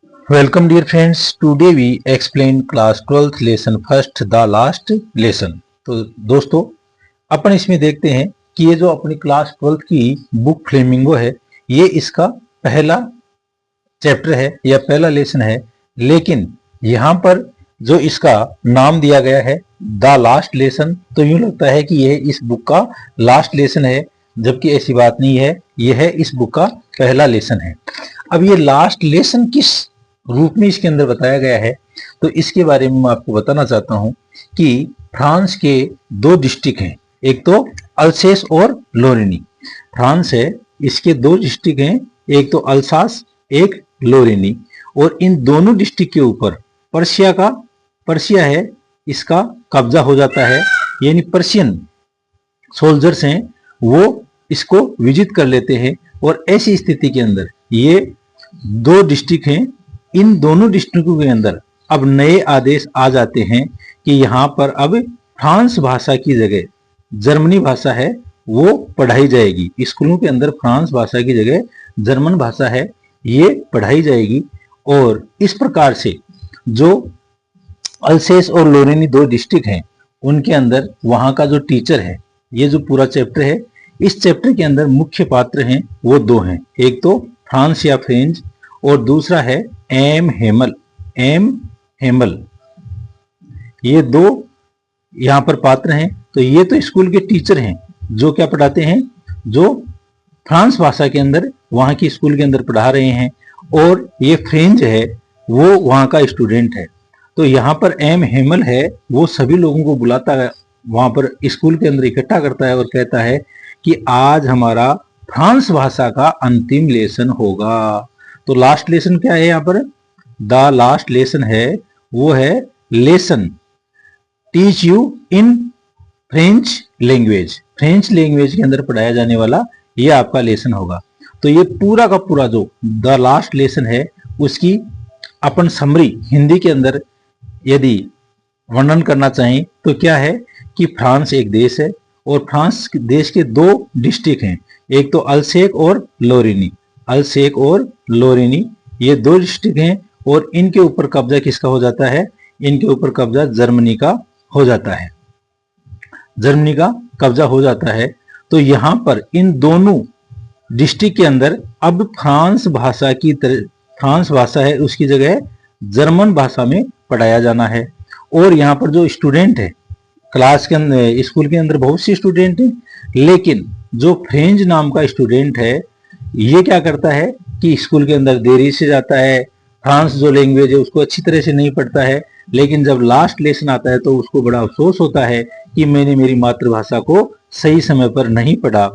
Welcome dear friends. Today we explain class 12th lesson first the last lesson. तो दोस्तों अपन इसमें देखते हैं कि ये जो अपनी क्लास 12th की बुक फ्लेमिंगो है ये इसका पहला चैप्टर है या पहला लेसन है, लेकिन यहाँ पर जो इसका नाम दिया गया है द लास्ट लेसन, तो यूं लगता है कि यह इस बुक का लास्ट लेसन है, जबकि ऐसी बात नहीं है, यह है इस बुक का पहला लेसन है। अब ये लास्ट लेसन किस रूप में इसके अंदर बताया गया है तो इसके बारे में मैं आपको बताना चाहता हूं कि फ्रांस के दो डिस्ट्रिक्ट हैं, एक तो अल्सेस और लोरेनी। फ्रांस है, इसके दो डिस्ट्रिक्ट हैं, एक तो अल्सास एक लोरेनी, और इन दोनों डिस्ट्रिक्ट के ऊपर पर्शिया है इसका कब्जा हो जाता है, यानी पर्शियन सोल्जर्स हैं वो इसको विजिट कर लेते हैं। और ऐसी स्थिति के अंदर ये दो डिस्ट्रिक्ट हैं, इन दोनों डिस्ट्रिक्टों के अंदर अब नए आदेश आ जाते हैं कि यहाँ पर अब फ्रांस भाषा की जगह जर्मनी भाषा है वो पढ़ाई जाएगी। स्कूलों के अंदर फ्रांस भाषा की जगह जर्मन भाषा है ये पढ़ाई जाएगी। और इस प्रकार से जो अल्सेस और लोरेनी दो डिस्ट्रिक्ट हैं उनके अंदर वहां का जो टीचर है, ये जो पूरा चैप्टर है, इस चैप्टर के अंदर मुख्य पात्र हैं वो दो हैं, एक तो फ्रांस या फ्रेंच और दूसरा है एम हेमल। ये दो यहाँ पर पात्र हैं। तो ये तो स्कूल के टीचर हैं जो क्या पढ़ाते हैं, जो फ्रांस भाषा के अंदर वहां की स्कूल के अंदर पढ़ा रहे हैं, और ये फ्रेंच है वो वहां का स्टूडेंट है। तो यहाँ पर एम हेमल है वो सभी लोगों को बुलाता है, वहां पर स्कूल के अंदर इकट्ठा करता है और कहता है कि आज हमारा फ्रांस भाषा का अंतिम लेसन होगा। तो लास्ट लेसन क्या है यहाँ पर, द लास्ट लेसन है वो है lesson teach you in French language. French language के अंदर पढ़ाया जाने वाला ये आपका लेसन होगा। तो ये पूरा का पूरा जो द लास्ट लेसन है उसकी अपन समरी हिंदी के अंदर यदि वर्णन करना चाहें तो क्या है कि फ्रांस एक देश है और फ्रांस देश के दो डिस्ट्रिक्ट हैं, एक तो अल्सेक और लोरेनी। अल्सेक और लोरेनी ये दो डिस्ट्रिक्ट हैं और इनके ऊपर कब्जा किसका हो जाता है, इनके ऊपर कब्जा जर्मनी का हो जाता है, जर्मनी का कब्जा हो जाता है। तो यहां पर इन दोनों डिस्ट्रिक्ट के अंदर अब फ्रांस भाषा है उसकी जगह जर्मन भाषा में पढ़ाया जाना है। और यहाँ पर जो स्टूडेंट है क्लास के अंदर, स्कूल के अंदर बहुत सी स्टूडेंट हैं, लेकिन जो फ्रेंच नाम का स्टूडेंट है ये क्या करता है कि स्कूल के अंदर देरी से जाता है, फ्रांस जो लैंग्वेज है उसको अच्छी तरह से नहीं पढ़ता है, लेकिन जब लास्ट लेसन आता है तो उसको बड़ा अफसोस होता है कि मैंने मेरी मातृभाषा को सही समय पर नहीं पढ़ा।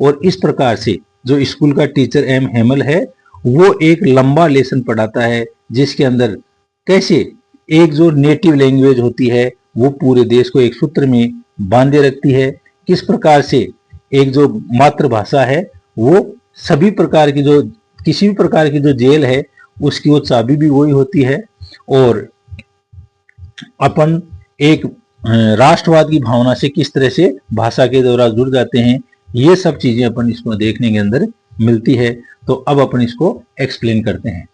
और इस प्रकार से जो स्कूल का टीचर एम हेमल है वो एक लंबा लेसन पढ़ाता है जिसके अंदर कैसे एक जो नेटिव लैंग्वेज होती है वो पूरे देश को एक सूत्र में बांधे रखती है, किस प्रकार से एक जो मातृभाषा है वो सभी प्रकार की जो किसी भी प्रकार की जो जेल है उसकी वो चाबी भी वही होती है। और अपन एक राष्ट्रवाद की भावना से किस तरह से भाषा के द्वारा जुड़ जाते हैं, ये सब चीजें अपन इसको देखने के अंदर मिलती है। तो अब अपन इसको एक्सप्लेन करते हैं।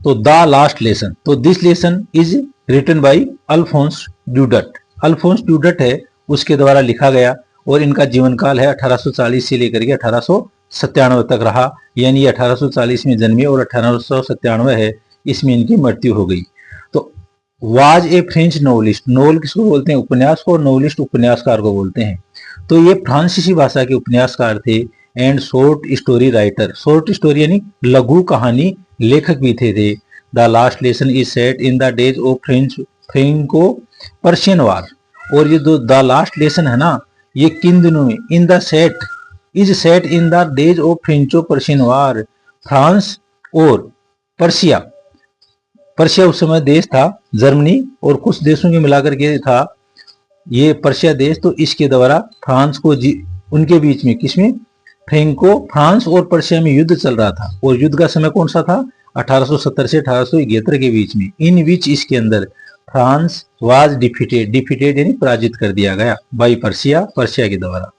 तो द लास्ट लेसन, तो this lesson is written by Alphonse Daudet. Alphonse Daudet है उसके द्वारा लिखा गया और इनका जीवन काल है 1840 से लेकर के 1897 तक रहा, यानी 1840 में जन्मे और 1897 है इसमें इनकी मृत्यु हो गई। तो was a French novelist, novel किसको बोलते हैं, उपन्यास को, नोवेलिस्ट उपन्यासकार को बोलते हैं। तो ये फ्रांसीसी भाषा के उपन्यासकार थे and short story writer, short story यानी लघु कहानी लेखक भी थे। The last lesson is set in the days of Franco Persian war. और ये जो द लास्ट लेसन है ना ये किन दिनों में, in the set is set in the days of Franco Persian war. France और पर्शिया उस समय देश था, जर्मनी और कुछ देशों के मिलाकर के था ये पर्शिया देश। तो इसके द्वारा फ्रांस को उनके बीच में किसमें, फ्रांस और पर्शिया में युद्ध चल रहा था। और युद्ध का समय कौन सा था, 1870 से 1871 के बीच में, इन बीच इसके अंदर फ्रांस वाज डिफीटेड यानी पराजित कर दिया गया बाई पर्शिया के द्वारा,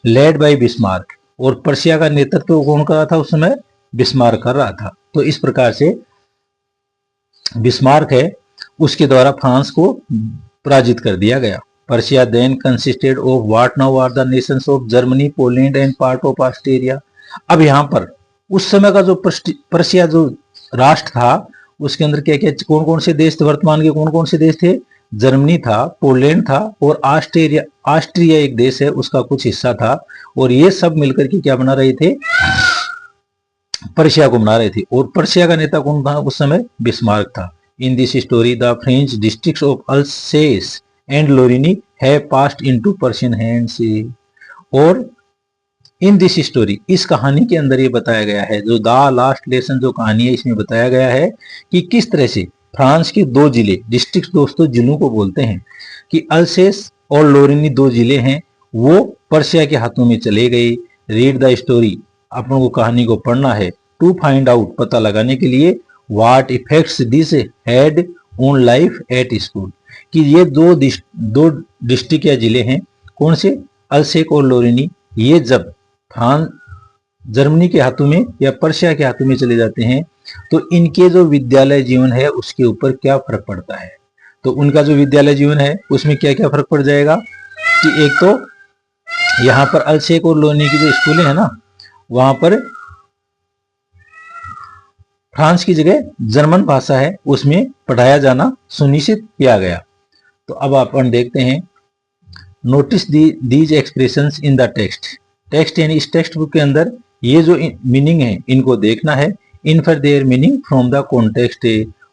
लेड बाई बिस्मार्क। और पर्शिया का नेतृत्व कौन कर रहा था उस समय, बिस्मार्क कर रहा था। तो इस प्रकार से बिस्मार्क है उसके द्वारा फ्रांस को पराजित कर दिया गया। Prussia then consisted of what now are the nations of Germany, Poland and part of Austria. अब यहाँ पर उस समय का जो पर्शिया जो राष्ट्र था उसके अंदर क्या क्या कौन कौन से देश थे, वर्तमान के कौन कौन से देश थे? जर्मनी था, पोलैंड था और ऑस्ट्रिया एक देश है उसका कुछ हिस्सा था। और ये सब मिलकर के क्या बना रहे थे? पर्शिया को बना रहे थे। और पर्शिया का नेता कौन था उस समय? बिस्मार्क था। In this story the French districts of Alsace and Lorraine have passed into Persian hands. और इन दिस स्टोरी, इस कहानी के अंदर ये बताया गया है, जो द लास्ट लेसन जो कहानी है इसमें बताया गया है कि किस तरह से फ्रांस के दो जिले, डिस्ट्रिक्ट दोस्तों जिलों को बोलते हैं, कि अल्सेस और लोरिनी दो जिले हैं वो पर्शिया के हाथों में चले गए। रीड द स्टोरी, अपन को कहानी को पढ़ना है। टू फाइंड आउट, पता लगाने के लिए, what effects this had on life at school, कि ये दो डिस्ट्रिक्ट या जिले हैं, कौन से? अल्सेक और लोरिनी। ये जब फ्रांस जर्मनी के हाथों में या पर्शिया के हाथों में चले जाते हैं तो इनके जो विद्यालय जीवन है उसके ऊपर क्या फर्क पड़ता है। तो उनका जो विद्यालय जीवन है उसमें क्या क्या फर्क पड़ जाएगा कि एक तो यहाँ पर अल्सेक और लोरिनी की जो स्कूलें हैं ना, वहां पर फ्रांस की जगह जर्मन भाषा है उसमें पढ़ाया जाना सुनिश्चित किया गया। तो अब अपन देखते हैं, notice these expressions in the text. Text यानी इस टेक्स्ट बुक के अंदर ये जो मीनिंग है इनको देखना है। Infer there meaning from the context,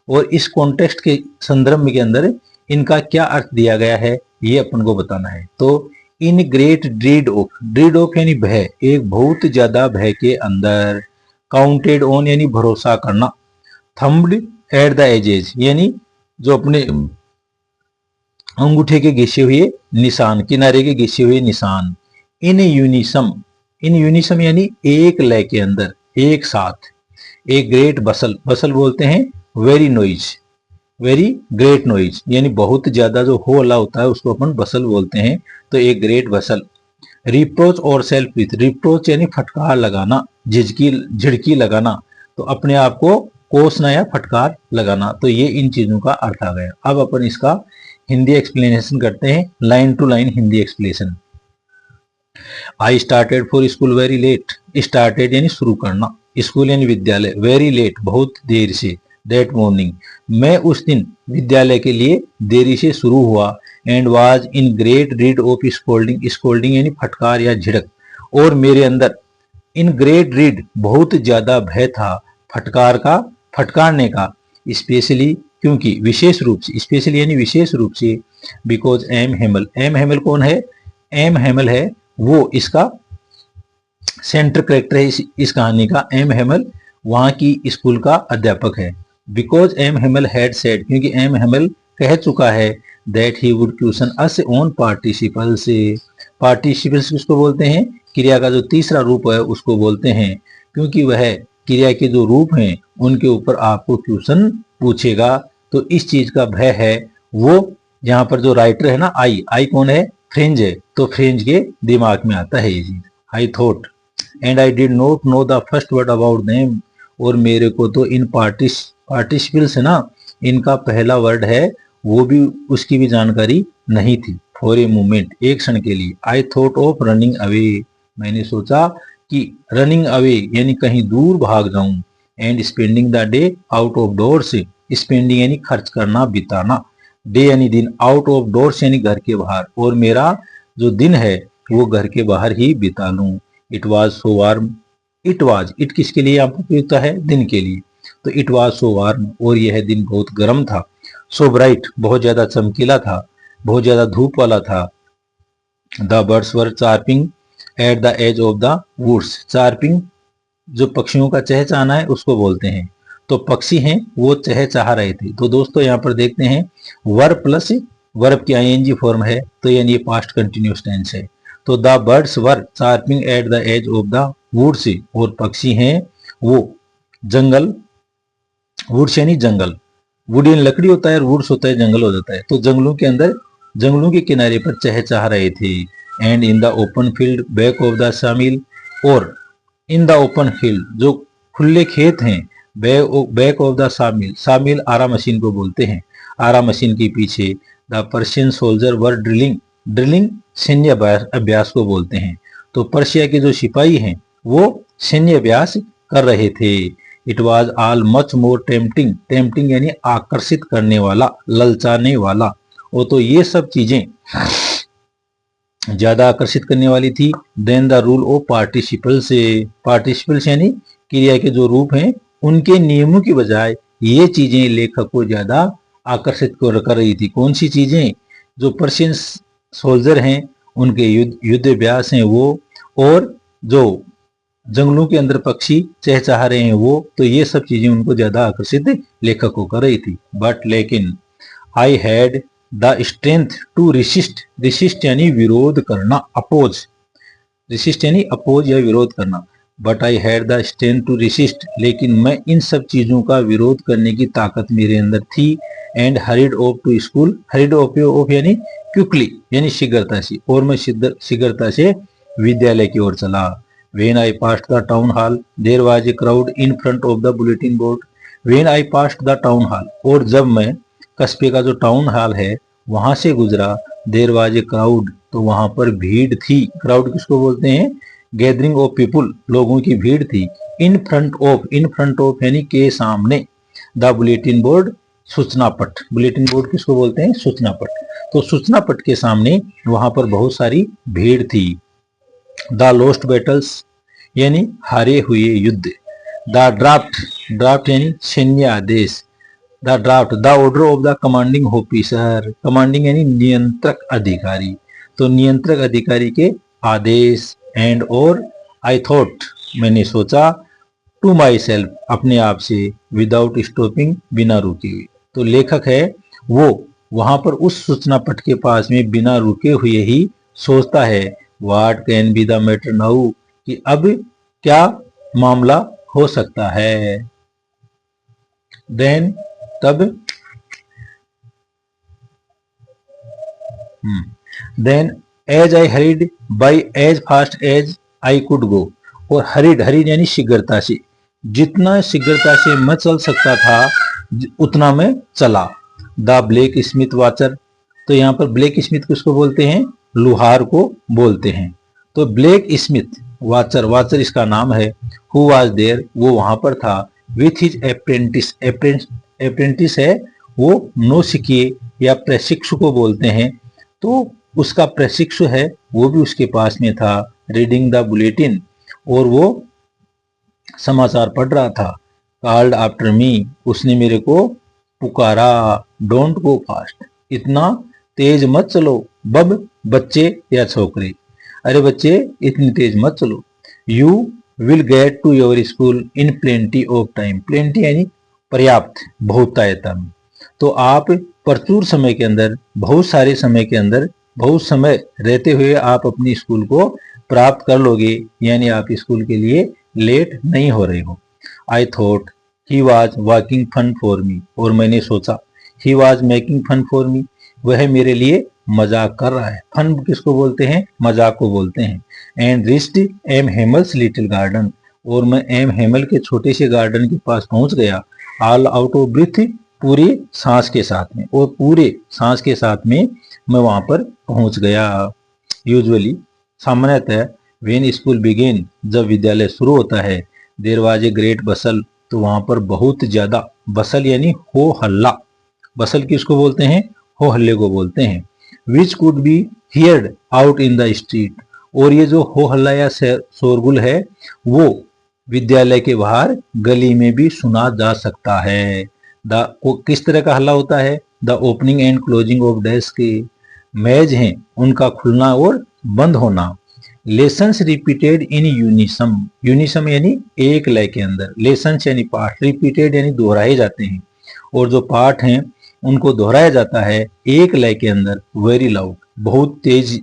और इस कॉन्टेक्स्ट के संदर्भ के अंदर इनका क्या अर्थ दिया गया है ये अपन को बताना है। तो इन ग्रेट ड्रीड ऑफ यानी भय, एक बहुत ज्यादा भय के अंदर, काउंटेड ऑन यानी भरोसा करना, थम्ब्ड एट द एजेज यानी जो अपने अंगूठे के घिसे हुए निशान, किनारे के घिसे हुए निशान। इन यूनिसम यानी एक लय के अंदर, एक साथ। एक ग्रेट बसल बोलते हैं वेरी ग्रेट नॉइज यानी बहुत ज्यादा जो हो हल्ला होता है उसको अपन बसल बोलते हैं। तो एक ग्रेट बसल। रिप्रोच और सेल्फ विथ, रिप्रोच यानी फटकार लगाना, झिड़की लगाना, तो अपने आप को कोसना या फटकार लगाना। तो ये इन चीजों का अर्थ आ गया। अब अपन इसका हिंदी एक्सप्लेनेशन करते हैं, line to line Hindi explanation. I started for school very late, started यानी शुरू करना, स्कूल यानी विद्यालय, वेरी लेट बहुत देर से, दैट मॉर्निंग मैं उस दिन विद्यालय के लिए देरी से शुरू हुआ, and was in great read of scolding यानी फटकार या झिड़क, और मेरे अंदर इन ग्रेट रीड बहुत ज्यादा भय था, फटकारने का, स्पेशली क्योंकि, विशेष रूप से, स्पेशली यानी विशेष रूप से, बिकॉज एम हेमल कौन है? एम हेमल है वो इसका सेंटर कैरेक्टर है इस कहानी का। एम हेमल वहां की स्कूल का अध्यापक है। Because M Hemal had said, क्योंकि एम हेमल कह चुका है, that he would question us on participles. Participles किसको बोलते हैं? क्रिया का जो तीसरा रूप है उसको बोलते हैं, क्योंकि वह क्रिया के जो रूप हैं उनके ऊपर आपको क्वेश्चन पूछेगा। तो इस चीज का भय है वो, यहाँ पर जो राइटर है ना, आई कौन है? फ्रेंच है। तो फ्रेंच के दिमाग में आता है ये चीज। I thought and I did not know the first word about them, और मेरे को तो इन पार्टिसिपल्स है ना, इनका पहला वर्ड है वो भी, उसकी भी जानकारी नहीं थी। फॉर ए मोमेंट, एक क्षण के लिए। I thought of running away, मैंने सोचा कि रनिंग अवे यानी कहीं दूर भाग जाऊं, and spending the day out of doors, spending यानी खर्च करना, बिताना, डे यानी दिन, आउट ऑफ डोर्स यानी घर के बाहर, और मेरा जो दिन है वो घर के बाहर ही बिता लूं। It was so warm, it किसके लिए यहाँ पर प्रयुक्त है? दिन के लिए। तो इट वॉज सो वार्म, और यह दिन बहुत गर्म था। सो ब्राइट, बहुत ज्यादा चमकीला था, बहुत ज्यादा धूप वाला था। The birds were chirping at the edge of the woods, chirping जो पक्षियों का चहचहाना है उसको बोलते हैं। तो पक्षी हैं वो चहचहा रहे थे। तो दोस्तों यहाँ पर देखते हैं वर्ब प्लस वर्ब की आईएनजी फॉर्म है, तो यानी ये पास्ट कंटिन्यूअस टेंस है। तो the birds were chirping at the edge of the woods, और पक्षी हैं वो जंगल, वुड्स यानी जंगल, वुड यानी लकड़ी होता है और वुड्स होता है जंगल हो जाता है। तो जंगलों के अंदर, जंगलों के किनारे पर चहचहा रहे थे। And in the open field back of the शामिल, और इन द ओपन फील्ड जो खुले खेत हैं। बैक ऑफ द सामिल, सामिल आरा मशीन को बोलते हैं, आरा मशीन के पीछे। The Persian soldier were drilling, drilling सैन्य अभ्यास को बोलते हैं। तो पर्शिया के जो सिपाही हैं वो सैन्य अभ्यास कर रहे थे। It was all much more tempting, tempting यानी आकर्षित करने वाला, ललचाने वाला। वो तो ये सब चीजें ज्यादा आकर्षित करने वाली थी। Then the rule of participle से, पार्टिसिपल्स यानी क्रिया के जो रूप हैं उनके नियमों की बजाय ये चीजें लेखक को ज्यादा आकर्षित कर रही थी। कौन सी चीजें? जो पर्शियन सोल्जर हैं उनके युद्ध अभ्यास हैं वो, और जो जंगलों के अंदर पक्षी चहचहा रहे हैं वो, तो ये सब चीजें उनको ज्यादा आकर्षित लेखक को कर रही थी। बट लेकिन I had the strength to resist, resist यानी विरोध करना, अपोज, रिसिस्ट यानी अपोज या विरोध करना। But I had the strength to resist, लेकिन मैं इन सब चीजों का विरोध करने की ताकत मेरे अंदर थी। And hurried off to school, hurried off यानी क्विकली यानी शीघ्रता से, और मैं शीघ्रता से विद्यालय की ओर चला। When I passed the town hall, there was a crowd in front of the bulletin board. When I passed the town hall, और जब मैं कस्बे का जो टाउन हॉल है वहां से गुजरा, देर वाज ए क्राउड, तो वहां पर भीड़ थी। क्राउड किसको बोलते हैं? गैदरिंग ऑफ पीपुल, लोगों की भीड़ थी। इन फ्रंट ऑफ यानी के सामने, द बुलेटिन बोर्ड सूचना पट, बुलेटिन बोर्ड किसको बोलते हैं? सूचना पट। तो सूचना पट के सामने वहां पर बहुत सारी भीड़ थी। द लोस्ट बैटल्स यानी हारे हुए युद्ध। द ड्राफ्ट, ड्राफ्ट यानी सैन्य आदेश। The draft, the order of the commanding officer, commanding यानी नियंत्रक अधिकारी, तो नियंत्रक अधिकारी के आदेश। एंड और आई थॉट, मैंने सोचा, टू माई सेल्फ, अपने आप से, विदाउट स्टॉपिंग, बिना रुके हुए। तो लेखक है वो वहां पर उस सूचना पट के पास में बिना रुके हुए ही सोचता है, what can be the matter now, कि अब क्या मामला हो सकता है। देन तब then as I hurried by as fast as I could go, और हरीड, हरीड यानी शीघ्रता से, जितना शीघ्रता से मैं चल सकता था उतना मैं चला। द ब्लैक स्मिथ वाचर, तो यहाँ पर ब्लैक स्मिथ किसको बोलते हैं? लुहार को बोलते हैं। तो ब्लैक स्मिथ वाचर, वाचर इसका नाम है। हु वाज देयर, वो वहां पर था। विथ हिज अप्रेंटिस, अप्रेंटिस है वो नौसिखिए या प्रशिक्षु को बोलते हैं, तो उसका प्रशिक्षु है वो भी उसके पास में था। रीडिंग द बुलेटिन, और वो समाचार पढ़ रहा था। कॉल्ड आफ्टर मी, उसने मेरे को पुकारा। डोंट गो फास्ट, इतना तेज मत चलो। बब, बच्चे या छोकरे, अरे बच्चे इतनी तेज मत चलो। You will get to your school in plenty of time, plenty यानी पर्याप्त, बहुतायता में। तो आप प्रचुर समय के अंदर, बहुत सारे समय के अंदर, बहुत समय रहते हुए आप अपनी स्कूल को प्राप्त कर लोगे, यानी आप स्कूल के लिए लेट नहीं हो रहे हो। I thought he was working fun for me, और मैंने सोचा, he was making fun for me, वह मेरे लिए मजाक कर रहा है। फन किसको बोलते हैं? मजाक को बोलते हैं। And reached M Hamel's little garden, और मैं एम हेमल के छोटे से गार्डन के पास पहुंच गया। ऑल आउट ऑफ ब्रीथ, पूरी सांस के साथ में, और पूरे सांस के साथ में मैं वहां पर पहुंच गया। यूजुअली, सामान्यतः, व्हेन स्कूल बिगिन, जब विद्यालय शुरू होता है, देयर वाज ए ग्रेट बसल, तो वहां पर बहुत ज्यादा, बसल यानी हो हल्ला, बसल किसको बोलते हैं? हो हल्ले को बोलते हैं। Which could be heard out in the street, और ये जो हो हल्ला या शोरगुल है वो विद्यालय के बाहर गली में भी सुना जा सकता है। किस तरह का हल्ला होता है? The opening and closing of desk, मेज हैं उनका खुलना और बंद होना। लेसन्स रिपीटेड इन यूनिसम, यूनिसम यानी एक लय के अंदर, लेसन्स यानी पाठ, रिपीटेड यानी दोहराए जाते हैं, और जो पाठ हैं उनको दोहराया जाता है एक लय के अंदर। वेरी लाउड, बहुत तेज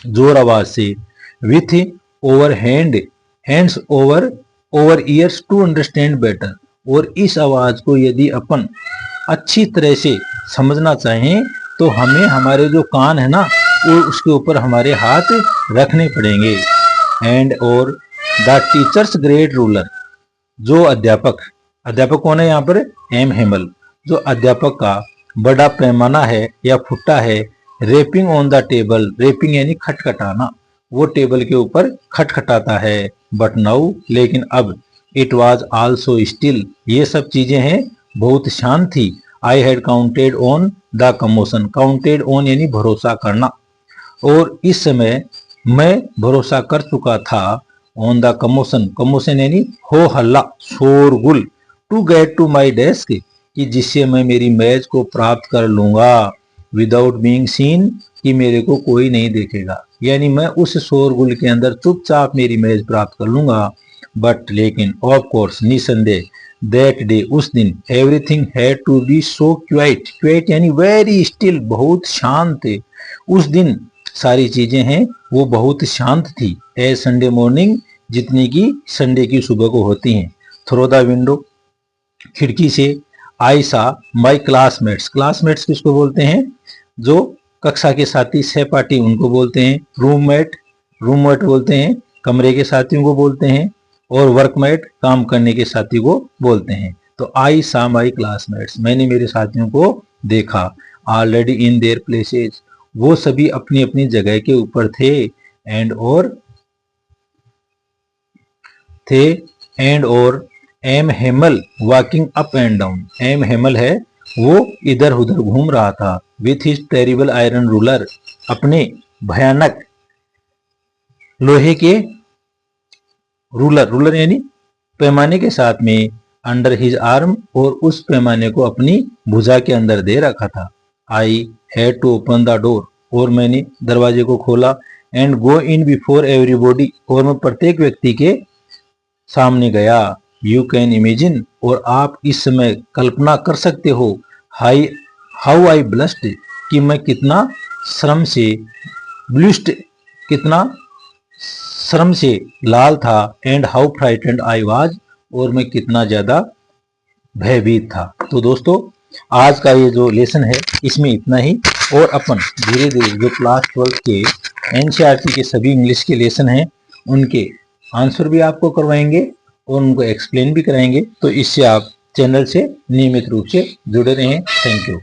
जोर आवाज से। With over hand, hands over, over ears to understand better, और इस आवाज को यदि अपन अच्छी तरह से समझना चाहें तो हमें हमारे जो कान है ना वो उसके ऊपर हमारे हाथ रखने पड़ेंगे। एंड और द टीचर्स ग्रेट रूलर, जो अध्यापक कौन है यहाँ पर, एम हेमल, जो अध्यापक का बड़ा पैमाना है या फुट्टा है, rapping on the table, rapping यानी खटखटाना, वो टेबल के ऊपर खटखटाता है, बट नाउ, लेकिन अब, इट वॉज आल्सो स्टिल, ये सब चीजें हैं बहुत शांत थी, I had counted on the commotion, counted on यानी भरोसा करना, और इस समय मैं भरोसा कर चुका था, ऑन द कमोशन, कमोशन यानी हो हल्ला, शोरगुल, to get to my desk, कि जिससे मैं मेरी मेज को प्राप्त कर लूंगा, विदाउट बीइंग सीन, कि मेरे को कोई नहीं देखेगा, यानी मैं उस शोरगुल के अंदर चुपचाप मेरी मेज प्राप्त कर लूंगा, बट लेकिन ऑफ कोर्स निसंदेह, दैट डे उस दिन, everything had to be so quiet, quiet यानी वेरी स्टिल, बहुत शांत, उस दिन सारी चीजें हैं वो बहुत शांत थी, एज संडे मॉर्निंग, जितनी की संडे की सुबह को होती हैं, थ्रू द विंडो, खिड़की से, आई सा माई क्लासमेट्स, क्लासमेट्स किसको बोलते हैं, जो कक्षा के साथी, सहपाठी उनको बोलते हैं, रूममेट, रूममेट बोलते हैं कमरे के साथियों को बोलते हैं, और वर्कमेट काम करने के साथी को बोलते हैं। तो आई सा माई क्लासमेट्स, मैंने मेरे साथियों को देखा, ऑलरेडी इन देयर प्लेसेज, वो सभी अपनी अपनी जगह के ऊपर थे, एंड और M Hamel walking up and down, M Hamel है वो इधर उधर घूम रहा था, with his terrible iron ruler, अपने भयानक लोहे के रूलर, रूलर यानी पैमाने के साथ में, अंडर हिज आर्म, और उस पैमाने को अपनी भुजा के अंदर दे रखा था, I had to open the door, और मैंने दरवाजे को खोला, and go in before everybody, और मैं प्रत्येक व्यक्ति के सामने गया, यू कैन इमेजिन, और आप इस समय कल्पना कर सकते हो, हाउ आई ब्लस्ड, कि मैं कितना श्रम से, ब्लिस्ड कितना श्रम से लाल था, and how frightened I was, और मैं कितना ज्यादा भयभीत था। तो दोस्तों आज का ये जो लेसन है इसमें इतना ही, और अपन धीरे धीरे जो क्लास 12 के एनसीईआरटी के सभी इंग्लिश के लेसन हैं उनके आंसर भी आपको करवाएंगे और उनको एक्सप्लेन भी कराएंगे। तो इससे आप चैनल से नियमित रूप से जुड़े रहें। Thank you.